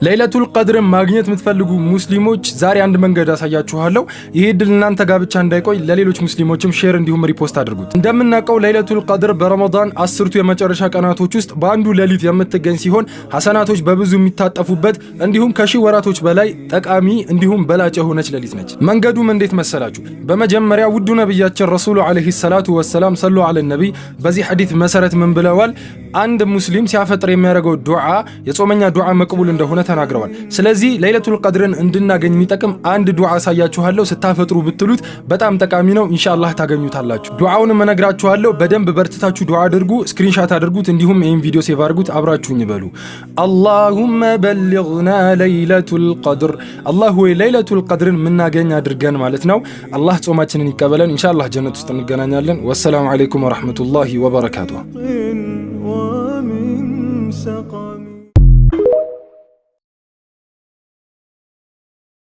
ለይለቱል ቀድር ማግኘት የምትፈልጉ ሙስሊሞች ዛሬ አንድ መንገድ አሳያችኋለሁ። ይሄ ድል እናንተ ጋር ብቻ እንዳይቆይ ለሌሎች ሙስሊሞችም ሼር እንዲሁም ሪፖስት አድርጉት። እንደምናውቀው ለይለቱል ቀድር በረመዳን 10ቱ የመጨረሻ ቀናቶች ውስጥ በአንዱ ሌሊት የምትገኝ ሲሆን ሐሰናቶች በብዙ የሚታጠፉበት እንዲሁም ከሺህ ወራቶች በላይ ጠቃሚ እንዲሁም በላጭ የሆነች ሌሊት ነች። መንገዱም እንዴት መሰላችሁ? በመጀመሪያ ውዱ ነብያችን ረሱሉ አለይሂ ሰላቱ ወሰላም ሰሉ ዐለ ነብይ በዚህ ሐዲስ መሰረት ምን ብለዋል? አንድ ሙስሊም ሲያፈጥር የሚያደርገው ዱዓ የጾመኛ ዱዓ መቅቡል እንደሆነ ተናግረዋል። ስለዚህ ለይለቱል ቀድርን እንድናገኝ የሚጠቅም አንድ ዱዓ አሳያችኋለሁ። ስታፈጥሩ ብትሉት በጣም ጠቃሚ ነው። ኢንሻአላህ ታገኙታላችሁ። ዱዓውንም እነግራችኋለሁ። በደንብ በርትታችሁ ዱዓ አድርጉ፣ ስክሪንሻት አድርጉት፣ እንዲሁም ይሄን ቪዲዮ ሴቭ አድርጉት። አብራችሁኝ ይበሉ። አላሁመ በልግና ለይለቱል ቀድር። አላህ ወይ ለይለቱል ቀድርን ምናገኝ አድርገን ማለት ነው። አላህ ጾማችንን ይቀበለን። ኢንሻአላህ ጀነት ውስጥ እንገናኛለን። ወሰላሙ አለይኩም ወራህመቱላሂ ወበረካቱሁ።